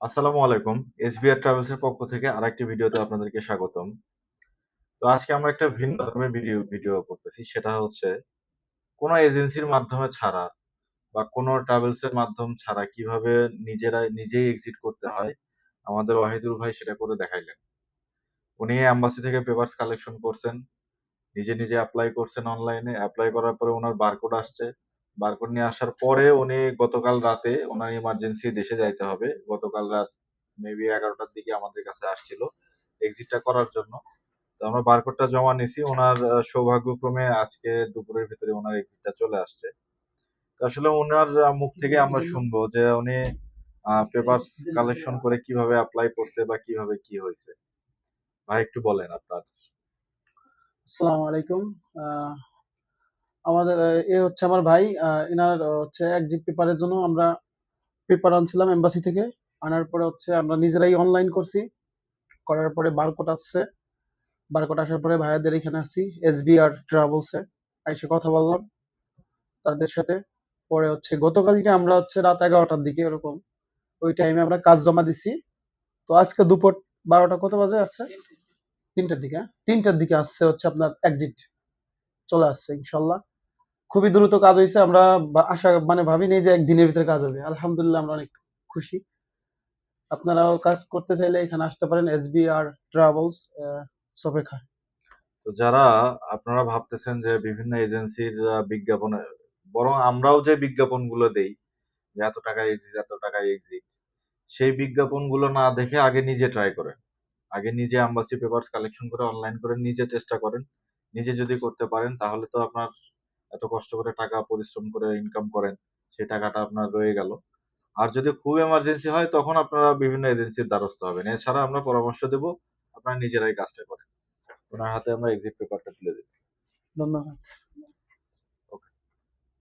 আসসালামু আলাইকুম। SBR travels এর পক্ষ থেকে আরেকটি ভিডিওতে আপনাদেরকে স্বাগতম। তো আজকে আমরা একটা ভিন্ন ধর্মের ভিডিও করতেছি। সেটা হচ্ছে কোন এজেন্সির মাধ্যমে ছাড়া বা কোন ট্রাভেলস এর মাধ্যম ছাড়া কিভাবে নিজেই এক্সিট করতে হয়, আমাদের ওয়াহিদুল ভাই সেটা করে দেখাইলেন। উনি এম্বাসি থেকে পেপারস কালেকশন করছেন, নিজে এপ্লাই করছেন অনলাইনে। এপ্লাই করার পরে উনার বারকোড আসছে। বারকোড নিয়ে আসার পরে উনি গতকাল রাতে উনার ইমার্জেন্সি দেশে যাইতে হবে। গতকাল রাত মেবি 11টার দিকে আমাদের কাছে আসছিল এক্সিটটা করার জন্য। তো আমরা বারকোডটা জমা নিছি। উনার সৌভাগ্যক্রমে আজকে দুপুরের ভিতরে উনার এক্সিটটা চলে আসছে। তো আসলে উনার মুখ থেকে আমরা শুনবো যে উনি পেপারস কালেকশন করে কিভাবে এপ্লাই করছে বা কিভাবে কি হয়েছে। ভাই একটু বলেন আপনার। আসসালামু আলাইকুম। আমাদের এ হচ্ছে আমার ভাই। এনার হচ্ছে এক্সিট পেপারের জন্য আমরা পেপার আনছিলাম এম্বাসি থেকে। আনার পরে হচ্ছে আমরা নিজেরাই অনলাইন করছি। করার পরে বারকোড আসছে। বারকোড আসার পরে ভাইয়াদের এখানে আসছি এসবিআর ট্রাভেলসে। এসে কথা বললাম তাদের সাথে। পরে হচ্ছে গতকালকে আমরা হচ্ছে রাত 11টার দিকে এরকম ওই টাইমে আমরা কাজ জমা দিছি। তো আজকে দুপুর 12টা কত বাজে আসছে? 3টার দিকে। 3টার দিকে আসছে হচ্ছে আপনার এক্সিট চলে আসছে ইনশাল্লাহ। খুবই দ্রুত কাজ হয়েছে। আমরা আশা মানে ভাবিনি যে একদিনের ভিতরে কাজ হবে। আলহামদুলিল্লাহ আমরা অনেক খুশি। আপনারাও কাজ করতে চাইলে এখানে আসতে পারেন এসবিআর ট্রাভেলস সফেখা। তো যারা আপনারা ভাবতেছেন যে বিভিন্ন এজেন্সির বিজ্ঞাপনে, বরং আমরাও যে বিজ্ঞাপনগুলো দেই যে এত টাকায় এক্সিট এত টাকায় এক্সিট, সেই বিজ্ঞাপনগুলো না দেখে আগে নিজে ট্রাই করেন। আগে নিজে এম্বাসি পেপারস কালেকশন করে অনলাইন করে নিজে চেষ্টা করেন। নিজে যদি করতে পারেন তাহলে তো আপনার এত কষ্ট করে টাকা পরিশ্রম করে ইনকাম করেন, সেই টাকাটা আপনার রয়ে গেল। আর যদি খুব এমার্জেন্সি হয় তখন আপনারা বিভিন্ন এজেন্সির দ্বারস্থ হবেন। এছাড়া আমরা পরামর্শ দেব, আপনারা নিজেরাই কাজটা করেন। ওনার হাতে আমরা এক্সিট পেপারটা তুলে দিই। ধন্যবাদ।